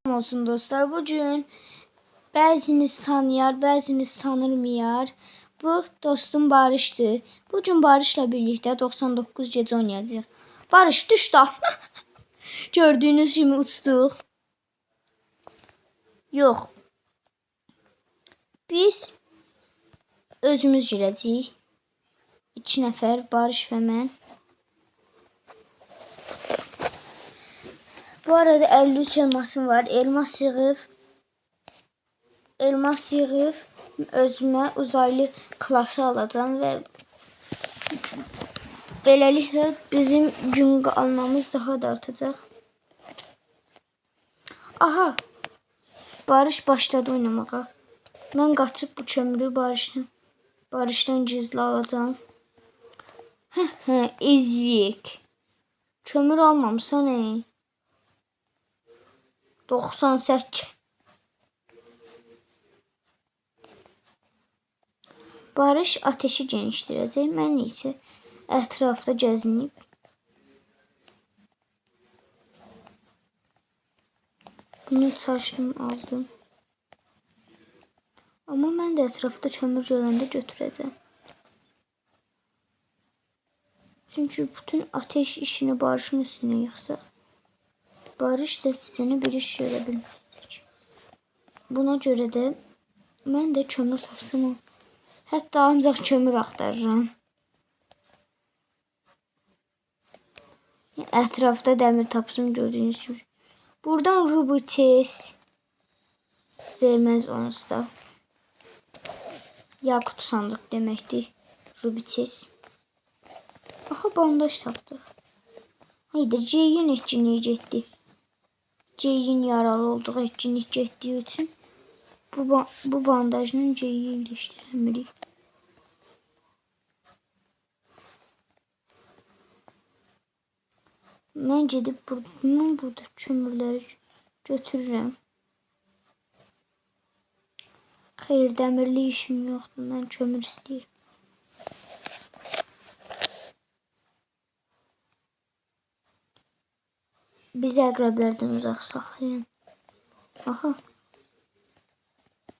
Olsun dostlar, bugün bəziniz tanıyar, bəziniz tanırmayar. Bu dostum Barış'tır. Bugün Barış'la birlikte 99 gece oynayacağıq. Barış düş da. Gördüğünüz kimi uçduq. Yox. Biz özümüz girəcəyik. 2 nəfər, Barış və mən. Bu arada 53 elmasım var. Elmas yığıb özümə uzaylı klası alacağım və beləliklə bizim gün almamız daha da artacaq. Aha! Barış başladı oynamağa. Mən qaçıb bu kömürü Barışdan gizli alacağım. Ezik. Kömür almamısan ey. 98. Barış ateşi genişləyəcək. Mən isə ətrafda gəzinib bunu çaşdım, aldım. Amma mən də ətrafda kömür görəndə götürəcəm. Çünki bütün ateş işini Barışın üstünə yıxsaq, Barış nəticəni bir iş görə bilməyəcək. Buna görə də mən də kömür tapsam, hətta ancaq kömür axtarıram. Ətrafda dəmir tapsam gördüyünüz kimi. Buradan rubites verməz onsuz da. Yakut sandıq deməkdir. Rubites. Aha, bandaj tapdıq. Haydi, C'yin etkinliği getdi. C'yin yaralı olduğu etkinlik getdiyi üçün bu bandajla C'yi iyiləşdirəmirik. Mən gedib burada kömürləri götürürəm. Xeyr, dəmirli işim yoxdur. Mən kömür istəyirəm. Bizi əqrəblərdən uzaq saxlayın. Aha.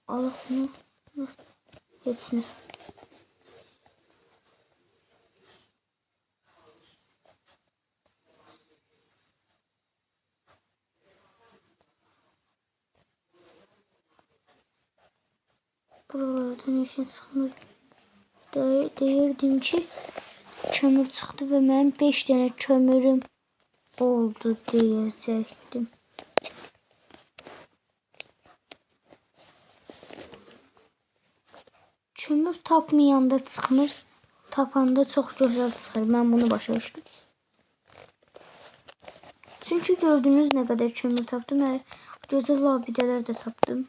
Alaq bunu. Heç nə. Buralardan işe çıxmır. Deyirdim ki, kömür çıxdı və mənim 5 dənə kömürüm oldu deyəcəkdim. Kömür tapmayanda çıxmır, tapanda çox gözəl çıxır. Mən bunu başa düşdüm. Çünki gördüyünüz nə qədər kömür tapdım. Gözəl abidələr də tapdım.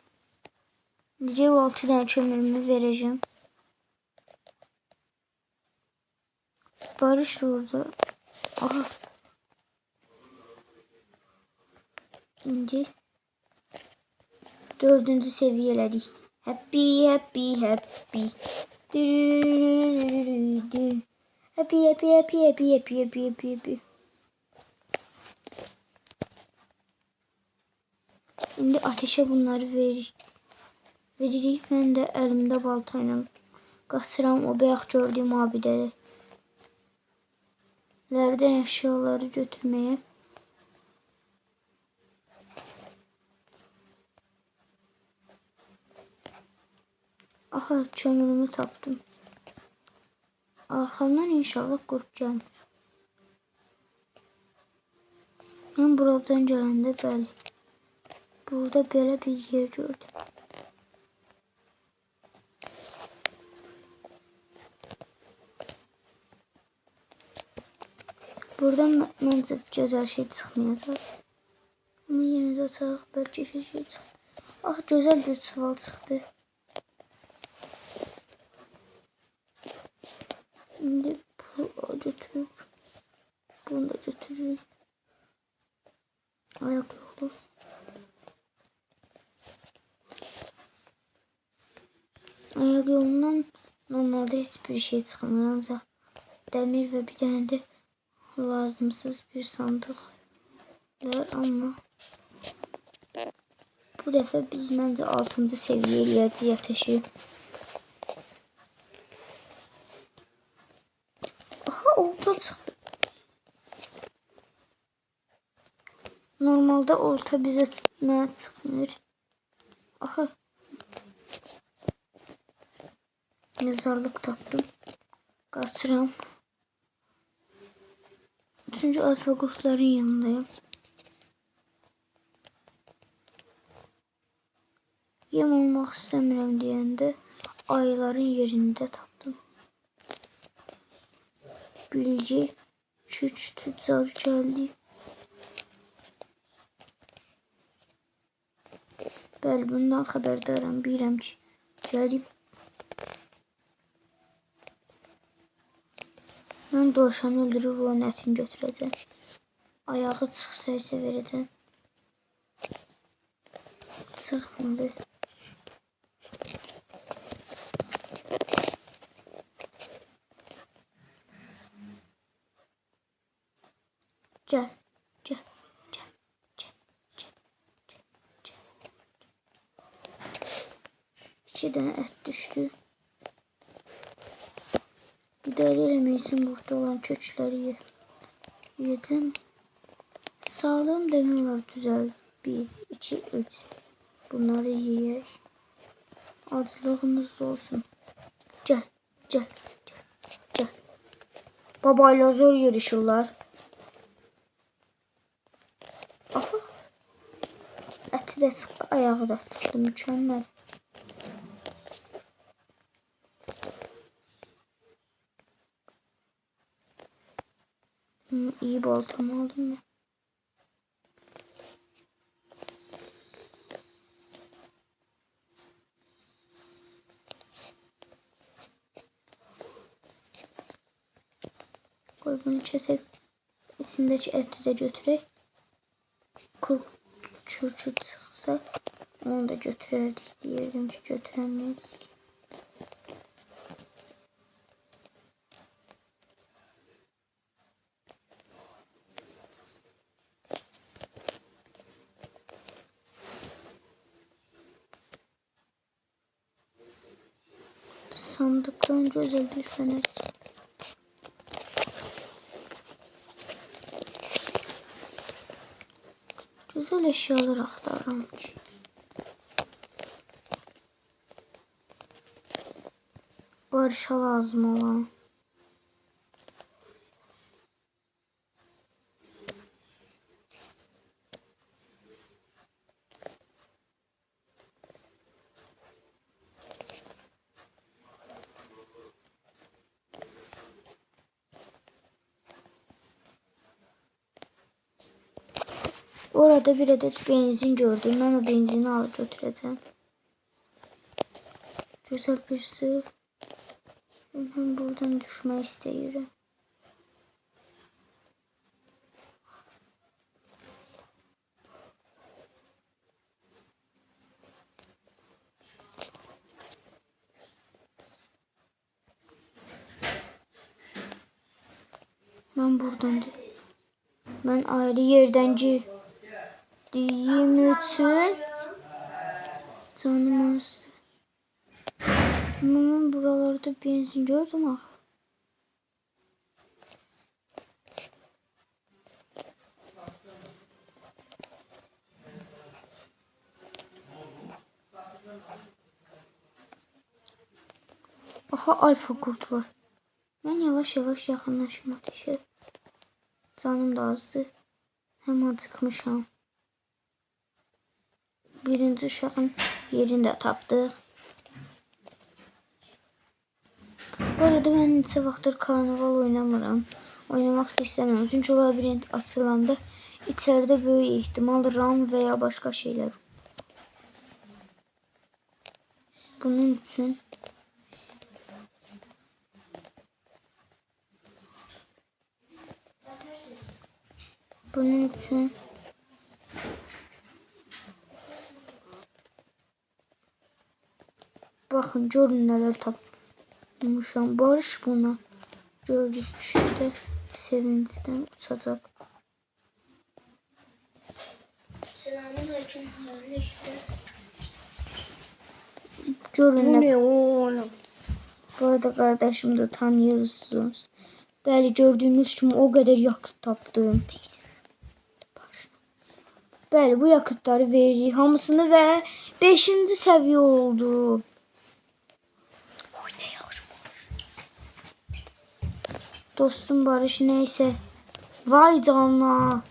Necə 6 dənə kömürümü verəcəm. Barış orada. Aha. İndi 4-cü seviyə elədik. Happy, happy, happy. Happy, happy, happy, happy, happy, happy, happy, happy. İndi ateşe bunları veririk. Mən də əlimdə baltayla qaçıram o bayaq gördüyüm abidələrdən əşyaları götürməyə. Aha, kömürümü tapdım. Arxamdan inşallah qurd gəlmir. Mən buradan gələndə bəli. Burada belə bir yer gördüm. Buradan məncə gözəl şey çıxmayacaq. Amma yenə də açaq, bəlkə şey çıxır. Ah, gözəl bir çuval çıxdı. İndi bunu götürüb, bunu da götürürük. Ayak yolu. Ayak yolundan normalde hiçbir şey çıxmır, ancaq dəmir və bir dənə də lazımsız bir sandıq var, amma Bu dəfə biz məncə 6-cı səviyyə eləyəcəyik ateşi. Aha, olta çıxdı. Normalde olta bizə mənə çıxmır. Aha. Mezarlık tapdım. Qaçıram. Çünkü alfa qurtların yanındayım. Yem olmaq istəmirəm deyəndə ayıların yerində tapdım. Bilgi küç tüccar gəldi. Bəli, bundan xəbərdaram. Bilirəm ki, gəlib. Mən dovşanı öldürüb onun ətini götürəcəm. Ayağı çıxsa isə verəcəm. Çıxmadı. Gel, gel, gel, gel, gel, gel, gel. 2 dənə ət düşdü. İdarə eləmək üçün burada olan kökləri yiyəcəm. Sağlığım demək olar düzəl. 1, 2, 3. Bunları yiyək. Acılığımız olsun. Gel, gel, gel, gel. Babayla zor yarışırlar. Aha. Əti də çıxdı, ayağı da çıxdı. Mükəmməl. İyi baltamı aldım ya. Koy bunu kesip içindeki eti de götürək. Çürçü çıxsa onu da götürərdik deyirdim ki, götürəməyiz. Sandıktan güzel bir fener çıktı. Güzel eşyalar aktarıram ki. Barışa lazım olan. Orada bir adet benzin gördüm. Ben o benzini alıp götüreceğim. Güzel bir sır. Ben buradan düşmek istiyorum. Ben buradan ben ayrı yerden girdiğim için canım azdı. Ama buralarda benzin gördüm ah. Aha, alfa kurt var. Ben yavaş yavaş yaxınlaşım ateşe. Canım da azdı. Hem acıkmışam. Birinci uşağın yerini de tapdıq. Bu arada ben neçə vaxtdır karnaval oynamıram. Oynamaq da istəmirəm. Çünki o labirent açılanda içeride böyük ihtimal RAM veya başka şeyler. Bunun için bakın görün neler tapmışam. Barış buna gördükçe sevincden uçacak. Selamünaleyküm. Görün Bu nə. ne oğlum? Bu arada kardeşim de tanıyorsunuz. Bəli, gördüğünüz kimi o kadar yakıt tapdım. Bəli, bu yakıtları veririk hamısını ve 5. seviye oldu. Dostum Barış neyse. Vay canına.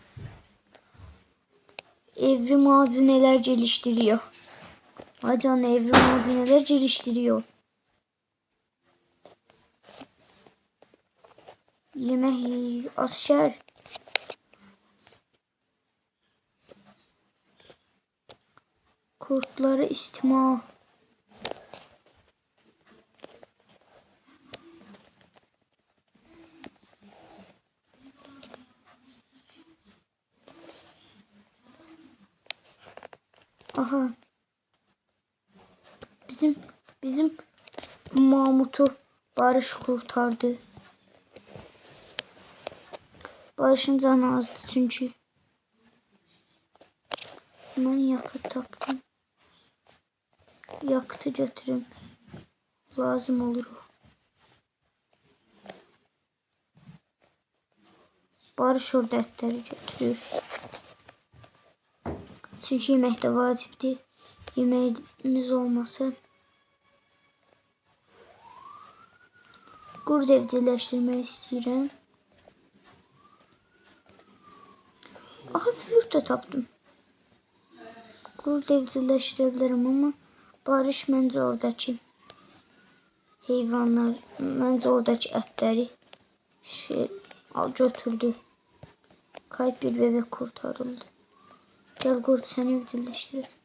Evrim ağacı neler geliştiriyor. Vay canına, evrim ağacı neler geliştiriyor. Yemek asker. Kurtları istima. Aha. Bizim Mahmut'u Barış kurtardı. Barış'ın canı azdı çünkü. Ben yakıt tapdım. Yakıtı götürün. Lazım olur o. Barış orada etleri götürür. Çünkü yemek de vacibdir. Yemeğimiz olmasa. Qurd evcilleştirmək istəyirəm. Aha, flüt de tapdım. Qurd evcilleşdirə bilərəm, amma Barış məncə oradakı heyvanlar, məncə oradakı ətləri götürdü. Kayıp bir bebek kurtarıldı. Gel Qurd, səni evcilleşdirəcəm.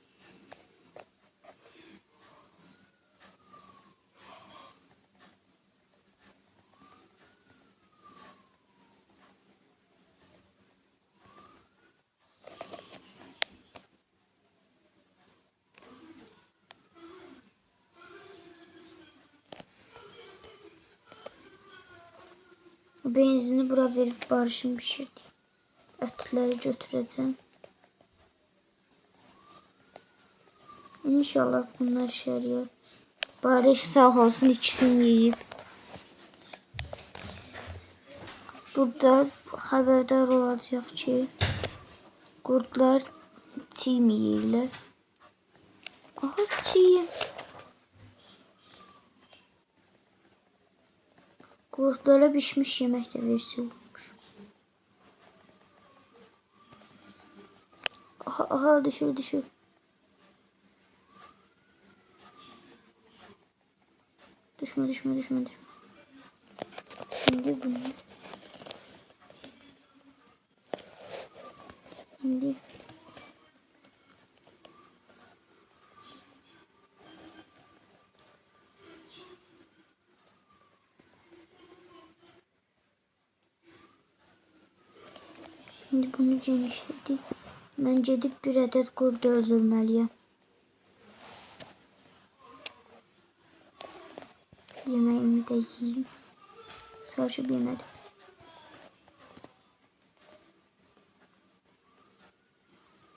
Benzini bura verip Barış'ın pişirdi. Etleri götüreceğim. İnşallah bunlar işe yarıyor. Barış sağ olsun ikisini yiyip. Burada haberdar olacak ki kurtlar çiğ mi yiyirlər? Aha, çiğ. Kurtlara pişmiş yemek de versiyonmuş. Aha, düşür. Düşme. Şimdi bunu. Şimdi. Şimdi bunu genişledik. Ben gidip bir adet kurdu öldürmeliyim. Yemeğimi de yiyeyim. Sadece bir yemedim.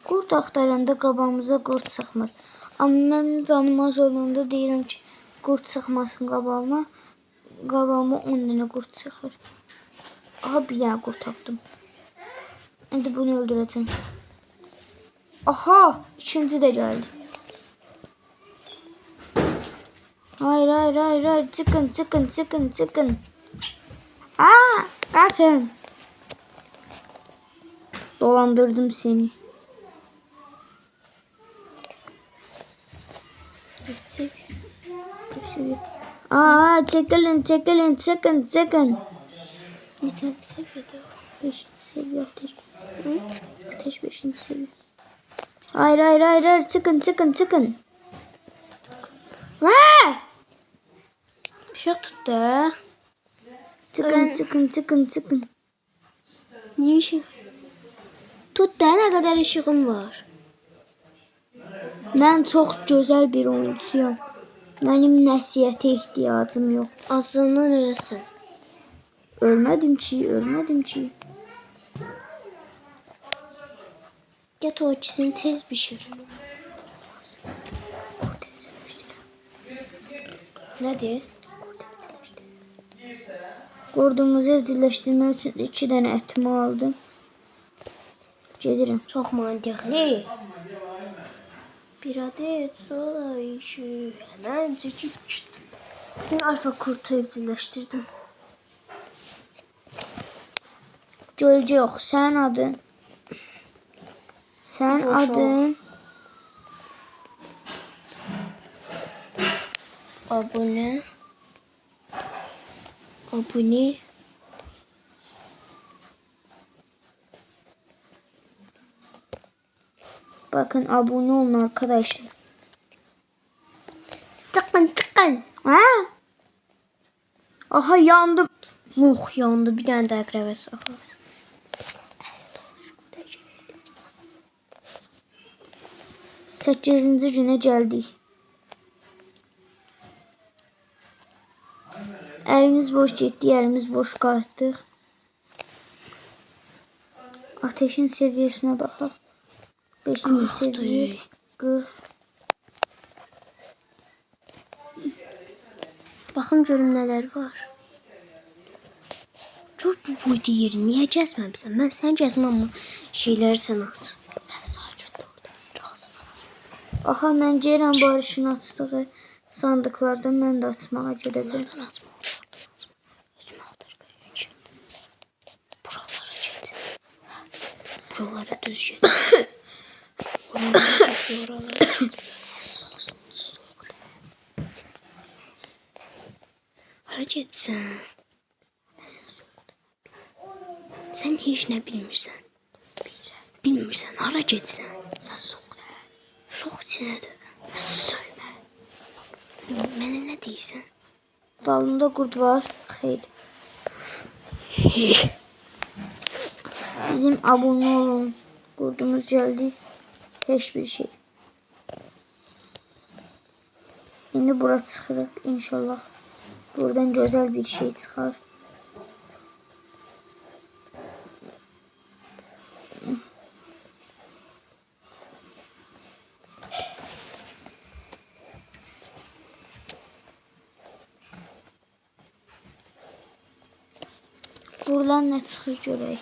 Kurt axtaranda qabağımıza kurt çıxmır. Amma mən canım az olanda deyirəm ki, kurt çıxmasın qabağıma. Qabağıma 10 dənə kurt çıxır. Aha, bir dənə kurt tapdım. Şimdi bunu öldüreceğim. Aha, ikinci de geldi. Hayır. Çıkın. Aa, kaçın. Dolandırdım seni. Aa, çekilin. Çıkın. Neden seviyede? 5. seviye ateş. Ateş 5. seviye. Hayır. Çıkın. Vaa! Işık tuttu. Çıkın. Niye ışık? Tut da ne kadar ışığım var. Ben çok güzel bir oyuncuyum. Benim nəsihətə ihtiyacım yok. Azından ölesin. Ölmedim ki. Get o ikisini tez bişir. Nədir? Qordumuzu evcilleşdirmək üçün 2 dənə ətimi aldım. Gedirəm. Çox mantıqlı. Bir adet soda işi. Hemen çekip çıktım. Alfa kurtu evcilleştirdim. Gölge yox, sənin adın. Sənin Boş ol. adın. Abone. Abone. Bakın abone olun arkadaşlar. Tıkın tıkın. Ha? Aha yandım. Oh yandı bir tane daha krevet saklar. 8-ci günə gəldik. Əlimiz boş getdi, əlimiz boş qayıtdıq. Ateşin səviyyəsinə baxaq. 5-ci səviyyə 40. Bakın görüm neler var. Gör bu boyda yeri niye gəzməmsən? Mən sən gəzməm ama şeyləri sən aç. Mən sakit orada biraz. Aha mən gəlirəm Barışın açdığı sandıqlardan mən də açmağa gedəcəm. Oradan açma, oradan açma. Özünü axtar görün. Buralara get. Buralara düz get. Oralara get. Soğuk. Hara getsən? Sen hiç ne bilmirsən. Bilmirsən, hara gedirsən? Sən soğuk. Soğuk içinədir. Söymə. Mənə nə deyirsən? Dalında qurd var. Xeyr. Bizim abone olun. Qurdumuz gəldi. Heç bir şey. İndi bura çıxırıq inşallah. Buradan gözəl bir şey çıxar. Buradan nə çıxır görək.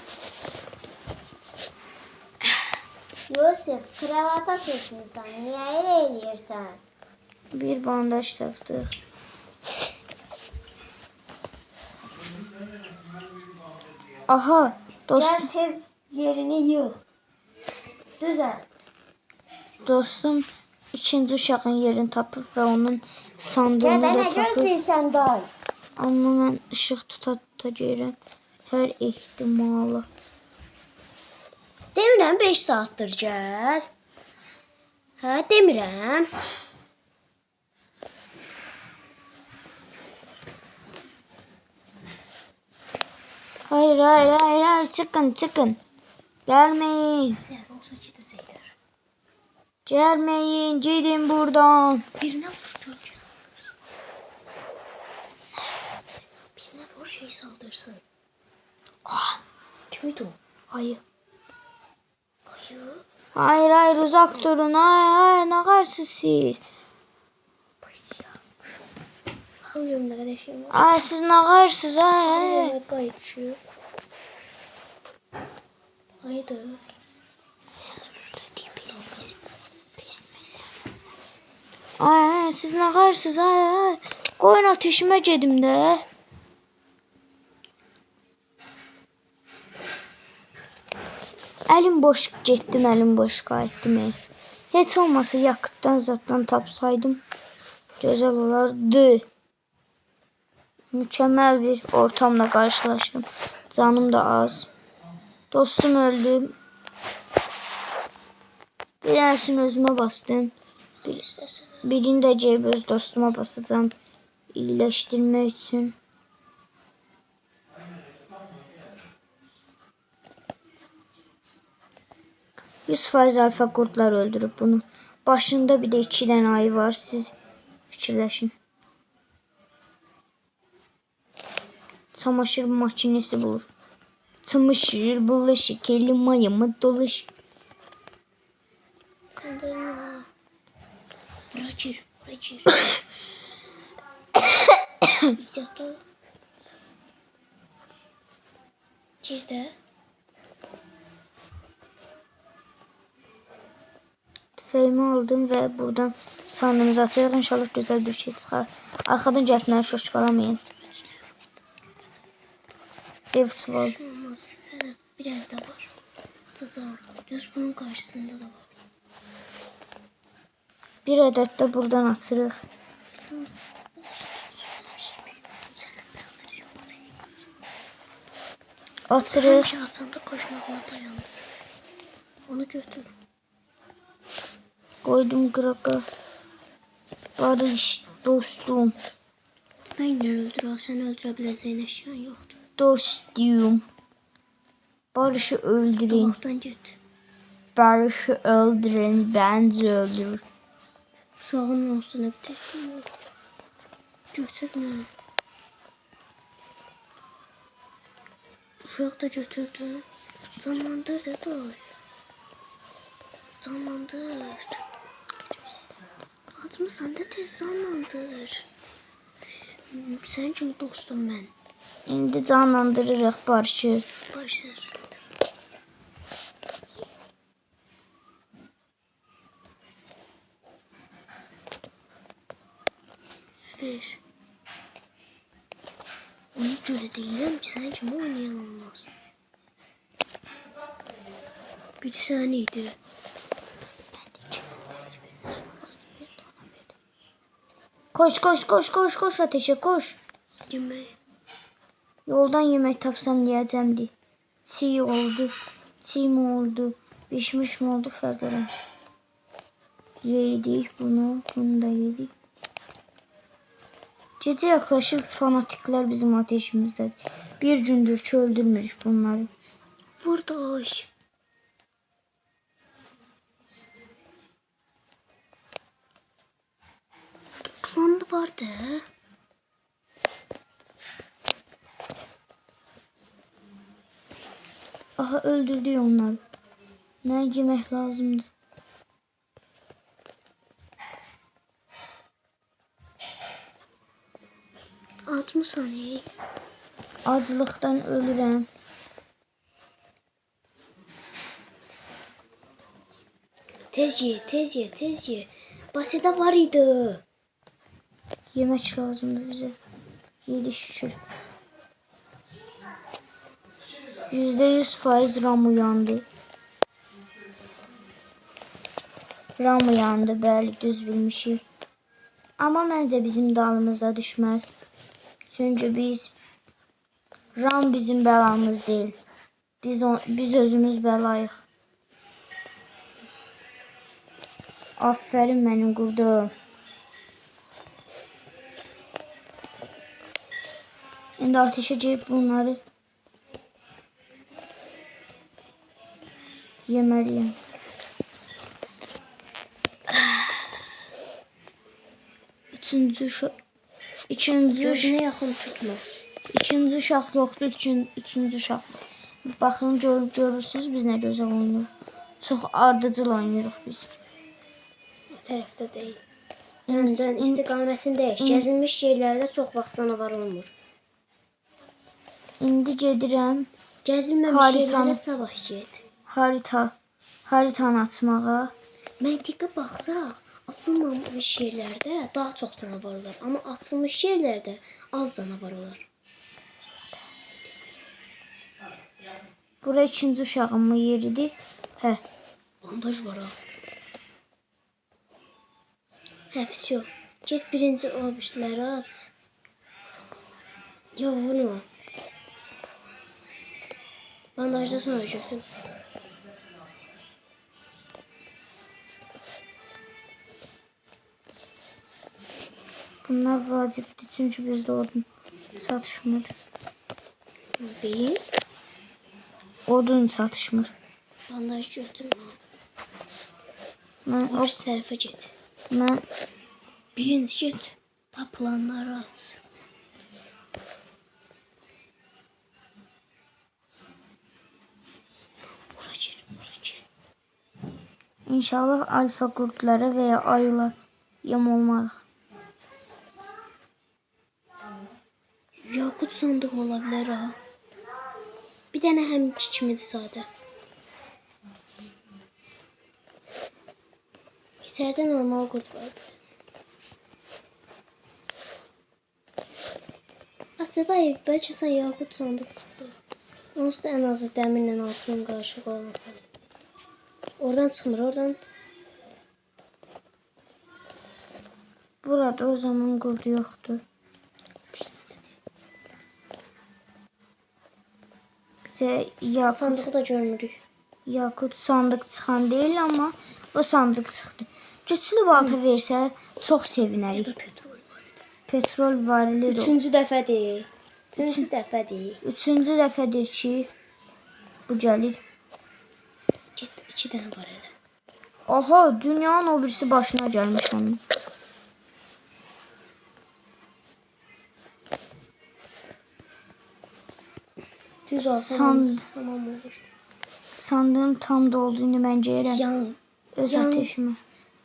Yusuf, kravata seçmişsən. Niyə elə eləyirsən? Bir bandaj tapdıq. Aha, Gəl tez yerini yığ. Düzəlt. dostum ikinci uşağın yerini tapıb və onun sandığını Gəl da nə tapıb. gözləyirsən day? Amma mən işıq tuta gəlirəm. Hər ehtimala. Demirəm 5 saatdır gəl. Hə, demirəm. Hayır, çıkın. Gelmeyin. Zəhra olsa gedəcəklər. Gelmeyin, gidin buradan. Birinə vur gölgə saldırsın. Birinə vur şey saldırsın. Kimdi o? Hayır. Ayı. Hayır, uzak durun. Ay, ne karsız siz? Baxmıyorum nə qədər şey var. Ay, siz ne karsız? Ay. Yemək qayıtışıyor. Haydi. Sen sus da diye pis mesela. Ay, siz ne karsız? Ay. Koyun ateşime gedim de. Elim boş getdim, elim boş qayıtdım. Heç olmasa yakıtdan zatdan tapsaydım güzel olardı. Mükemmel bir ortamla karşılaştım. Canım da az. Dostum öldü. Bir tanesini özüme bastım. Birini de Ceyböz dostuma basacağım. İyileştirme için. %100 alfa kurtlar öldürüp bunu. Başında bir de 2 tane ayı var. Siz fikirləşin. Çamaşır makinesi bulur. Çamaşır bulaşık elim ayımı dolaşık. Yandırma. Bura gir. Bura gir. İzzət ol. Gir de. Tüfeğimi aldım ve buradan sandığımızı atıyoruz. İnşallah güzel bir şey çıkar. Arkadan cəfnəni şoşqalamayın. Ev var. Şu olmaz. Evet, biraz da var. Tazam. Düz bunun karşısında da var. Bir adet de buradan açırıq. Açırıq. Bir şey atsan da koşmağına dayandır. Onu götür. Koydum qırağa. Barış dostum. Tüfeğinle öldür. Al, sen öldürebileceğin eşyan yoktur. Dostum. Barış'ı öldürün. Dolaptan git. Barış'ı öldürün. Bence öldürür. Uşağın üstüne bir tek yok. Götürme. Uşağı da götürdü. Canlandır da doy. Canlandır. Adımı sen de tez canlandır. Sen kimi dostum ben. İndi canlandırırıq Barış'ı. Başla. Ver. Onu göre deyirəm ki, sən kimi oynayan olmaz. Biri sən idi. Koş koş koş koş koş ateşe koş. Yemək. Yoldan yemek tapsam diyeceğimdi. Çiğ oldu. Çiğ mi oldu? Pişmiş mi oldu fark edemem. Yedik bunu. Bunu da yedik. Gece yaklaşır fanatikler bizim ateşimizdedir. Bir gündür ki öldürmürük bunları. Burada ay. Planı vardı. Aha öldürdü onları. Ne yemek lazımdı? Atma saniye. Acılıktan ölürüm. Tez ye, tez ye, tez ye. Basede var idi. Yemek lazımdı bize. Yedi şükür. %100% Ram uyandı. Ram uyandı, bəli, düz bilmişik. Ama məncə bizim dalımıza düşməz. Çünkü Ram bizim bəlamız değil. Biz özümüz bəlayıq. Aferin benim qurdum. İndi ateşe girip bunları yemeliyim. Gözüne yaxın tutma. İkinci uşaq yoxdur, üçüncü uşaq. Baxın görürsünüz biz nə gözəl oynuyoruz. Çox ardıcıl oynuyoruz biz. O tərəfdə deyil. Sən istiqamətini dəyiş. Gəzilmiş yerlərdə çox vaxt canavar olmur. İndi gedirəm Gəzilməmiş yerlərə sabah get. haritanı açmağa. Məntiqə baxsaq, açılmamış yerlərdə daha çox canavar olar. Amma açılmış yerlərdə az canavar olar. Bura ikinci uşağımın yeridir. Hə. Bandaj var ha. Hə, всё. Get birinci objektləri aç. Yox, vurma. Bandajda sonra götür. Bunlar vacibdir çünkü bizde odun satışmır. Bir. Odun satışmır. Bandaj götürme. Mən O tərəfə get. mən Birinci get. Tapılanları aç. Bura gir, bura gir. İnşallah alfa qurdlara veya ayılar yem olmarıq. Yakut sandığı ola bilər ha. Bir dənə həminki kimidir sadə. İçəridə normal qurd var. Açıdayı, bəlkə sən yakut sandıq çıxdı. Onsuz da ən azı dəmirlə altının qarışıq olmasın. Oradan çıxmır, oradan. Burada o zaman qurdu yoxdur. Bizə Sandığı da görmürük. yakut sandıq çıxan deyil, amma o sandıq çıxdı. Güclü balta versə çox sevinərik. Ya da petrol. Petrol varili də. Üçüncü dəfədir. Üçüncü dəfədir. Üçüncü dəfədir ki bu gəlir. Get, 2 dənə var elə. Aha, dünyanın o birisi başına gəlmiş onun. Düz alsam tamam olur. Sandığım tam dolduğunu mən geyirəm. Yan. Öz yan. ateşimi.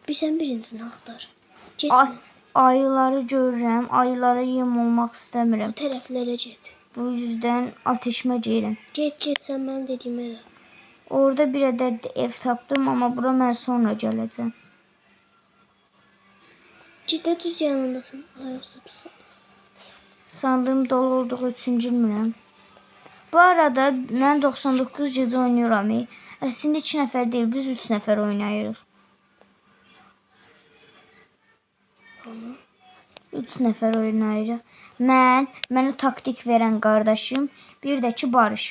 Bir sən birincisini axtar. Getmə. Ay, ayıları görürəm. Ayılara yem olmaq istəmirəm. O tərəflərə get. Bu yüzden ateşime geyirəm. Get, sən mənim dediyimə elə. Orada bir adet ev tapdım, amma bura mən sonra gələcəm. Ciddə düz yanındasın. Ay, olsa pis. Sandığım dolu olduğu üçün girmirəm. Bu arada mən 99 gecə oynayıram. Əslində 2 nəfər deyil, biz 3 nəfər oynayırıq. 3 nəfər oynayırıq. Mənə taktik verən qardaşım, bir də ki Barış.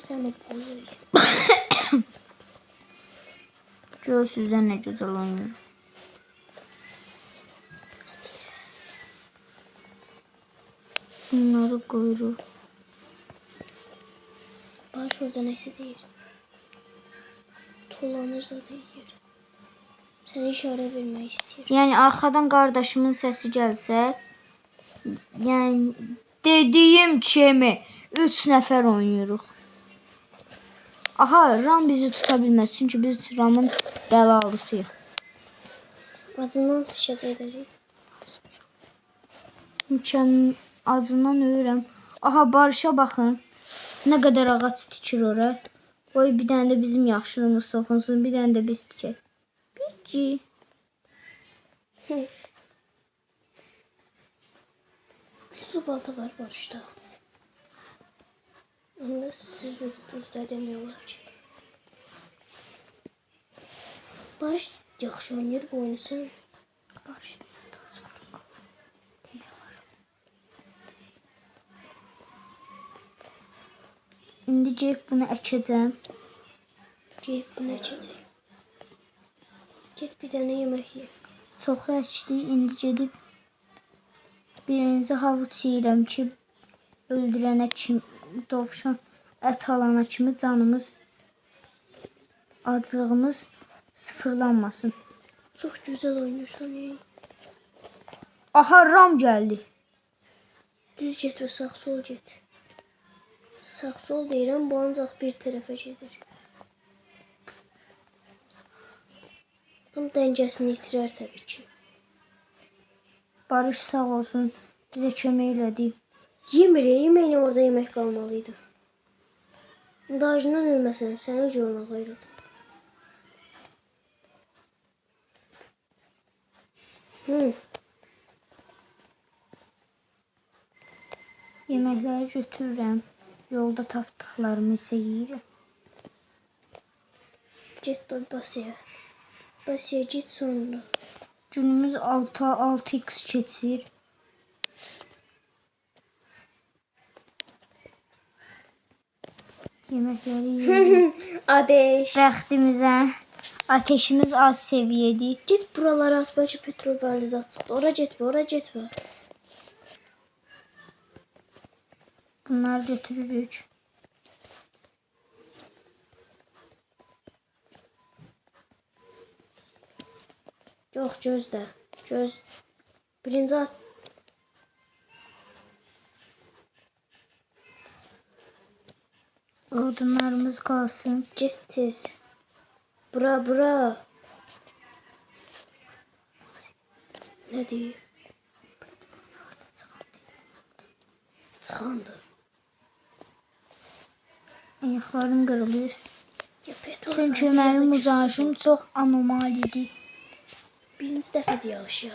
Sən o boyu. Görürsünüz də nə gözəl oynayırım. Bunları qoyuruq. Barış orada nəsə deyir. Tullanır zaten yer. Sənə işarə vermək istəyir. Yəni arxadan qardaşımın səsi gəlsə, yəni dediyim kimi 3 nəfər oynayırıq. Aha, Ram bizi tuta bilməz, çünki biz Ramın bəlalısıyıq. Acından şikayət edərik. Acından ölürəm. Aha, Barışa baxın. Nə qədər ağac tikir ora. Qoy bir dənə də bizim yaxşılığımız toxunsun, bir dənə də biz tikək. Birci. Üstü balta var Barışda. Onda siz düzdə demiyorlar ki. Barış yaxşı oynayır bu oyunu sən. Barış bizə daha çox qalsın. Demiyorlar. İndi gəlib bunu əkəcəm. Get bunu əkəcək. Get bir dənə yemək ye. Çoxlu əkdik, indi gedib birinci havuç yeyirəm ki, öldürənə kimi, dovşan ət alana kimi canımız, aclığımız sıfırlanmasın. Çox gözəl oynayırsan ey. Aha, Ram gəldi. Düz get və sağ sol get. Sağ sol deyirəm, bu ancaq bir tərəfə gedir. Tam dəngəsini itirər təbii ki. Barış sağ olsun, bizə kömək elədi. Yemir, yeməyinə orada yemək qalmalıydı. Dajından ölməsən, səni görünə qayıracaq. Yeməkləri götürürəm. Yolda tapdıqlarımı isə yeyirəm. Get də Basiyə. Basiyə get sonra. Günümüz 6x keçir. Yeməkləri yeyirəm. Ateş. Bəxtimizə ateşimiz az səviyyədir. Get buralara at, bəlkə petrol varlızat çıxdı. Ora getmə, ora getmə. Bunları götürürük. Yox, gözlə. Birinci at. odunlarımız qalsın. Get tez. Bura. Ne deyir? Çıxandı. Ayaqlarım qırılır. Ya petrol Çünki fərqi mənim yada uzanışım kürsüdə. çox anomalidir. Birinci dəfə deyə aşağı.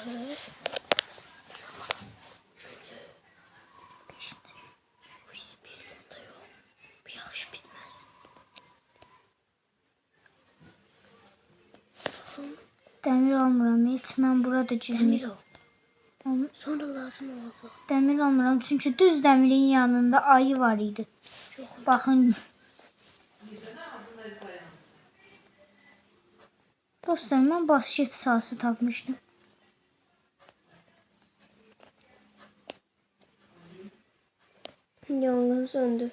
Beşinci. Bir onda yox. Bu yaxşı bitməz. Dəmir almıram heç. Mən burada Dəmir girməyim. al. Sonra lazım olacaq. Dəmir almıram çünki düz dəmirin yanında ayı var idi. Yox. Baxın. Dostlar, mən basket sahası tapmışdım. Yanğın söndü.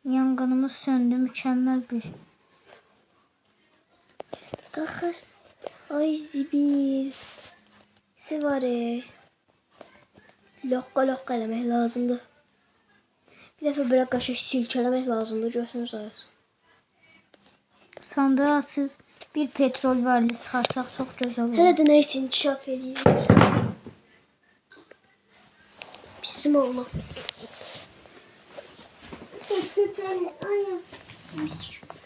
Yanğınımız söndü, mükəmməl bir. Qaxas. Ay zibil. Sivare. Lokka eləmək lazımdır. Bir dəfə belə qaşıq silkələmək lazımdır. Görsünüz ayasın. Sandığı açıb bir petrol varili çıxarsaq çox gözəl olur. Hələ də nə isə inkişaf eləyir. Pisim olma.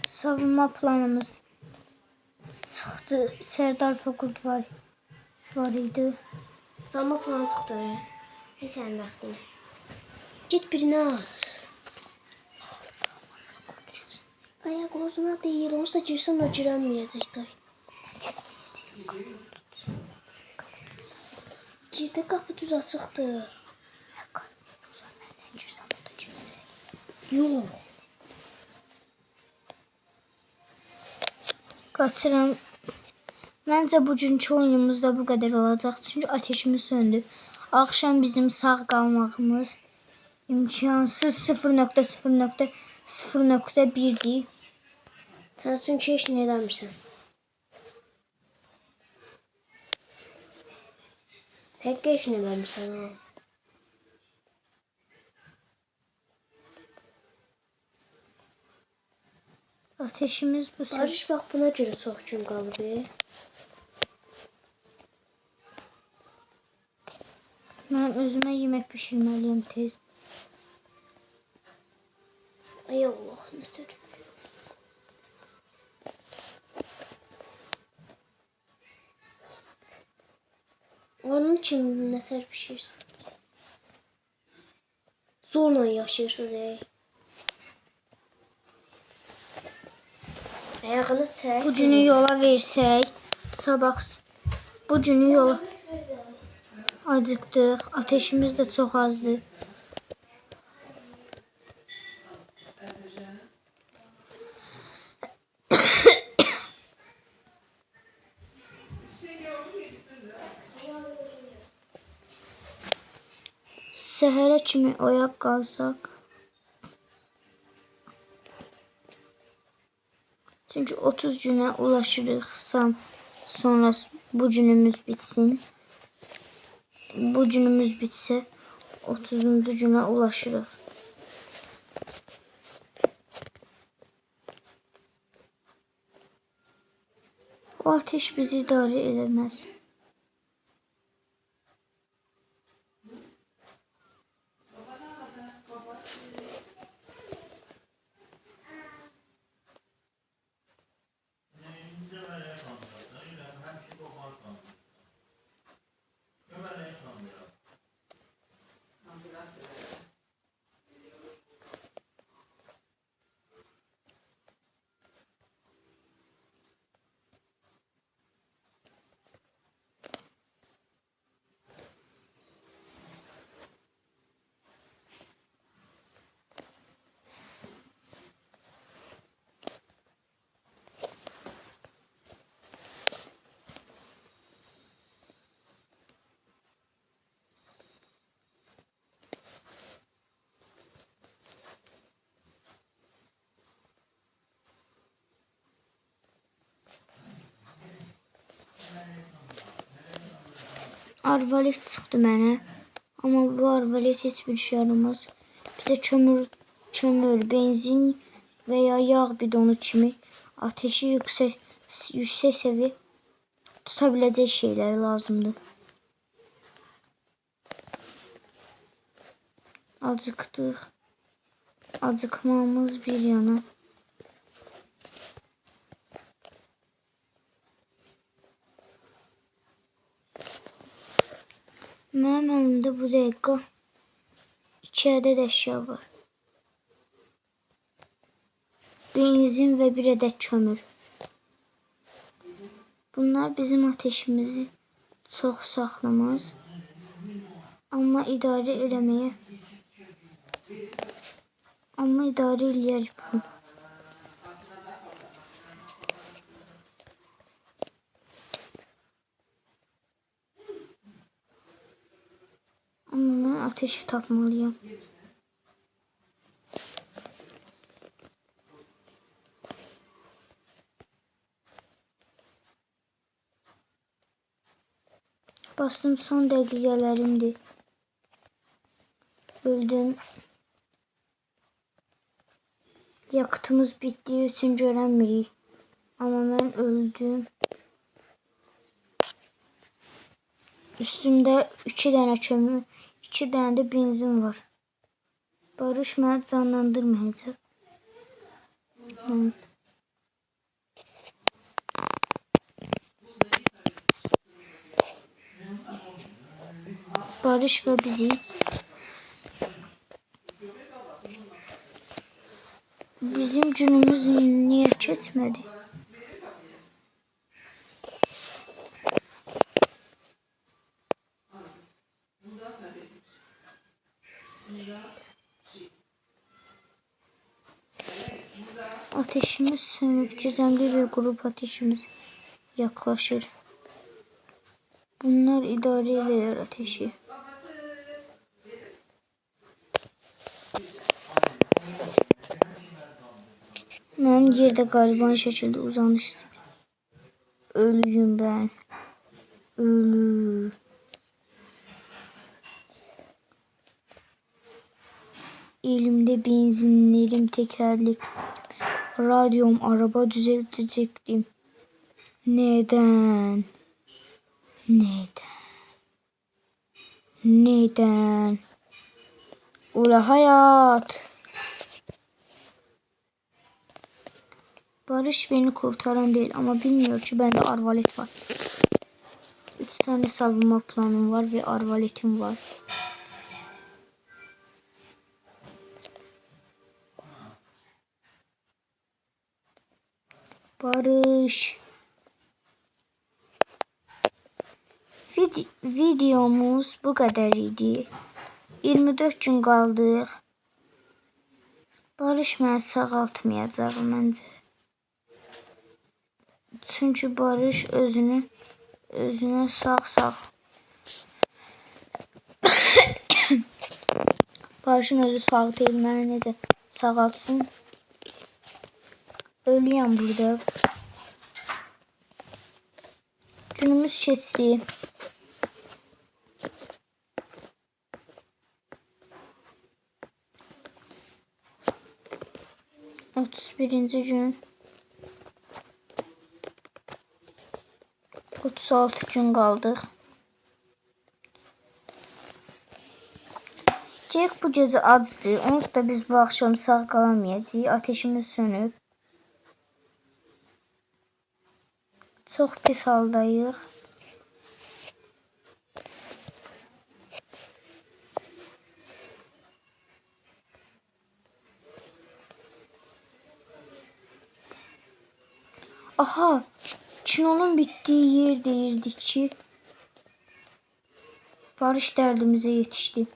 Savunma planımız çıxdı. Sərdar Fokurt var idi. Savunma planı çıxdı. Nə sənin vaxtın? Get birini aç. Ayak ozuna deyil. Onsuz da girsən o girənməyəcək day. Girdə qapı düz açıqdır. Yox. Qaçıram. Məncə bugünkü oyunumuz da bu qədər olacaq. Çünki ateşimiz söndü. Axşam bizim sağ qalmağımız imkansız 0.0.0.1'dir. Sən çünki heç nə eləmirsən. Həqiqə heç nə eləmirsən ha. Ateşimiz bu sefer. Barış bax buna görə çox gün qalıb. Mən özümə yemək pişirməliyəm tez. Ay Allah, nətər. Onun için nətər pişirsən? Zorla yaşayırsınız Ayağını çək. Bu günü yola versək, sabah bu günü yola acıqdıq. Ateşimiz də çox azdır. Səhərə kimi oyaq qalsaq. Çünki 30 günə ulaşırıqsa sonra bu günümüz bitsin. Bu günümüz bitsə 30-cu günə ulaşırıq. O ateş bizi idarə eləməz. Arvalet çıxdı mənə. Amma bu arvalet heç bir şey yaramaz. Bizə kömür, benzin veya yağ bidonu kimi ateşi yüksek seviye tutabilecek şeyler lazımdır. Acıktık. Acıkmamız bir yana. Mənim əlimdə bu dəqiqə 2 ədəd əşya var. Benzin və 1 ədəd kömür. Bunlar bizim ateşimizi çox saxlamaz. Amma idarə eləyərik bunu. Amma mən ateşi tapmalıyam. Bastım, son dəqiqələrimdir. Öldüm. Yakıtımız bitdiyi üçün görənmirik. Amma mən öldüm. Üstümdə 2 dənə kömür, 2 dənə də benzin var. Barış məni canlandırmayacaq. Barış və bizi bizim günümüz niyə keçmədi? Ateşimiz sönüb, gizemli bir grup ateşimiz yaklaşır. Bunlar idarə edir ateşi. Mənim yerdə qariban şəkildə uzanışdım. Ölüyüm ben. Ölü. Elimde benzinlerim, tekerlek, radyom, araba düzeltecektim. Neden? Neden? Ula hayat. Barış beni kurtaran değil ama bilmiyor ki bende arvalet var. 3 tane savunma planım var ve arvaletim var. Barış. Videomuz bu kadar idi. 24 gün qaldıq. Barış məni sağaltmayacaq məncə. Çünkü Barış özünə sağ. Barışın özü sağ deyil, məni necə sağaltsın? Ölüyəm burada. Günümüz keçdi. Birinci gün 36 gün qaldıq. Jack bu gecə acdı. Onsuz da biz bu axşam sağ qalamayacağıq. Ateşimiz sönüb. Çox pis haldayıq. Aha, kinonun bittiği yer deyirdi ki Barış dərdimizə yetişdi.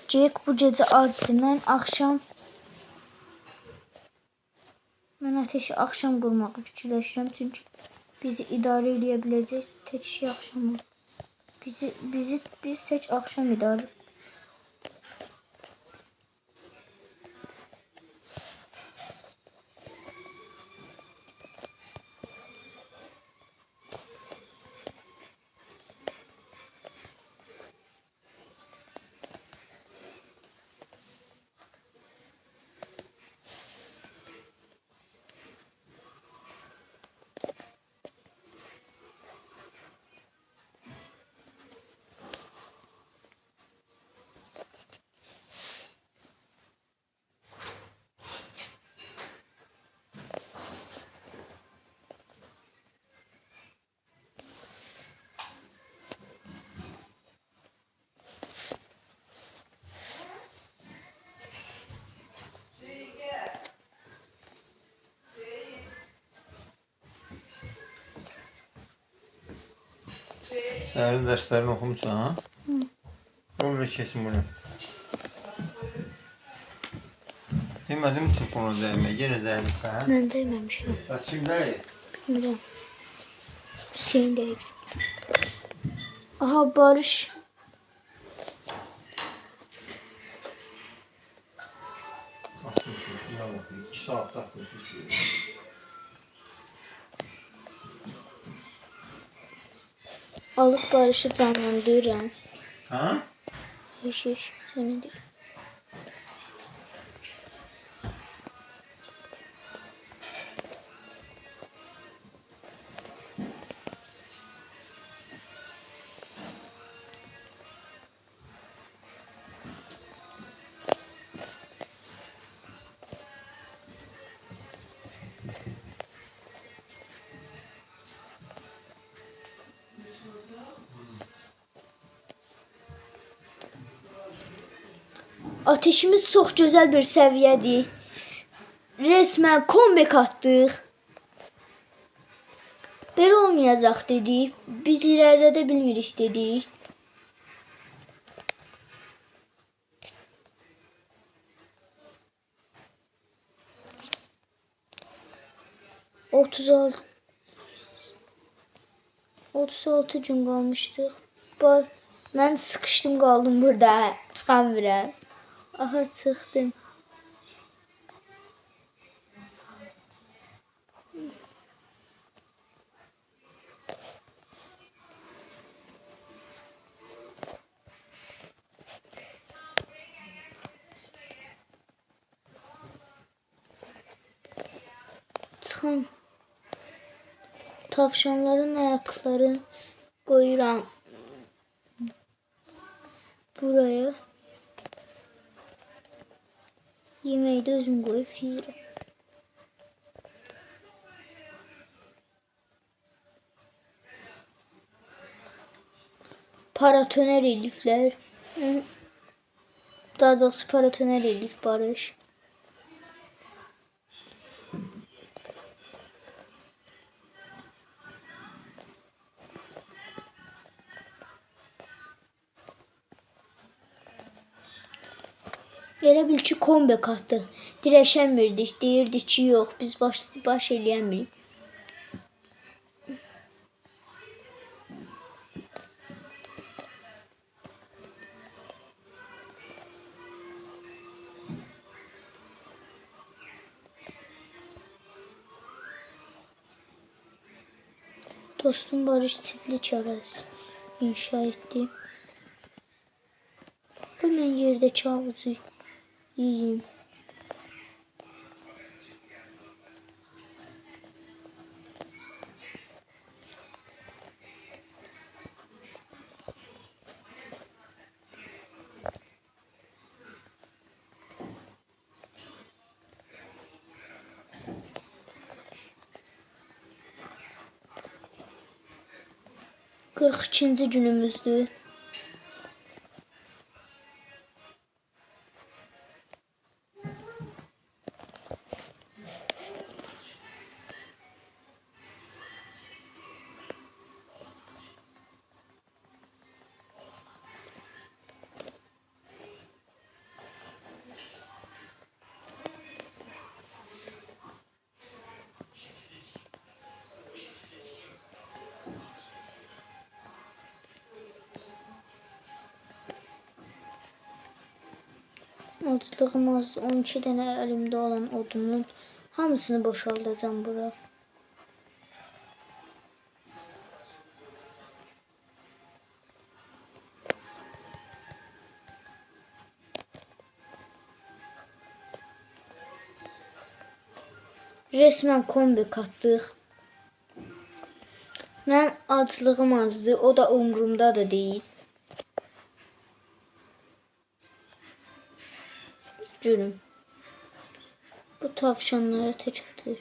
Jack bu gecə acdı. Mən ateşi axşam qurmağı fikirləşirəm. Çünki bizi idarə edə biləcək tək şey axşam olur. Biz tək axşam idarə. Səhərin dərslərini oxumusan, ha? Ol və kesin bunu. Demədim telefona dəymə, yenə dəymişsən. Mən dəyməmişəm. Bəs kim dəyir? Bilmirəm. Hüseyin deyib. Aha, Barış. Atmışım, şuna bakayım. 2 saat atmışım. Alıb Barış'ı canlandırıram. Ha? Yeşiş, seni deyim. Ateşimiz çox gözəl bir səviyyədir. Resmen comeback atdıq. Belə olmayacaq dedik. Biz iləride də bilmirik dedik. ...36 gün qalmışdıq. Mən sıkışdım qaldım burada. Çıxan birəm. Aha, çıxdım. Çıxan tavşanların ayaklarını koyuram buraya. Yemeği de özüm koyup yiyirəm. Paratoner elifler. Daha doğrusu paratoner elif Barış. Elə bil ki, comeback atdıq. Dirəşəmirdik, deyirdik ki, yox, biz baş eləyəmirik. Dostum Barış çiftlik arası inşa etti. Hemen yerdeki havuzu yiyeyim. Kırk ikinci günümüzdür. Acılığım azdı. 12 dənə əlimdə olan odunun hamısını boşaldacağım bura. Resmen comeback atdıq. Mənim acılığım azdı. O da umurumda da deyil. Üzgünüm. Bu tavşanlara tek atır.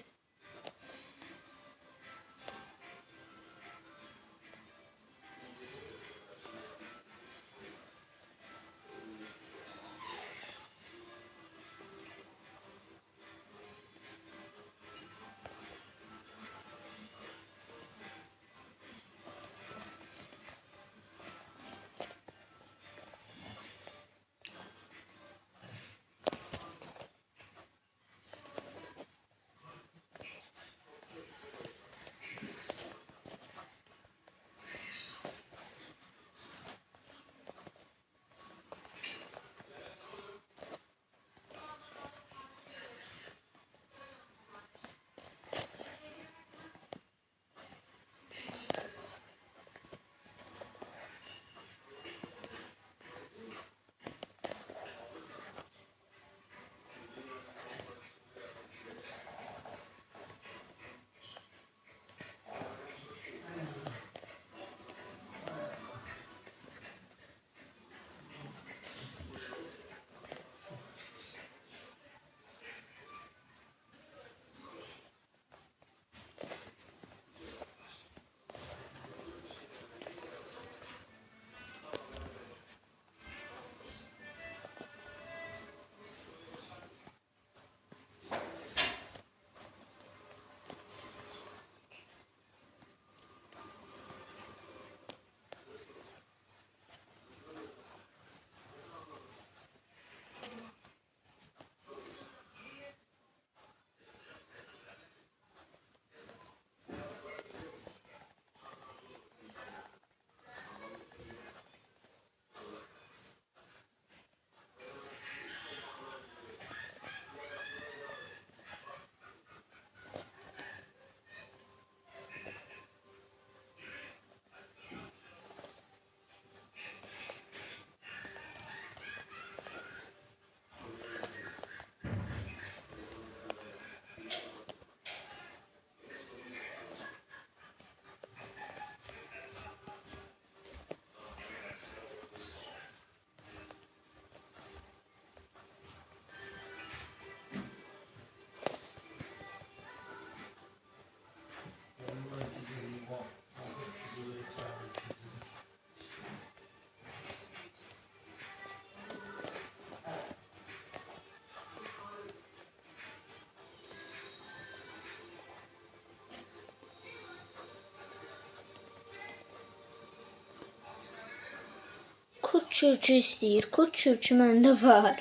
Kurt çürçü istəyir. Kurt çürçü məndə var.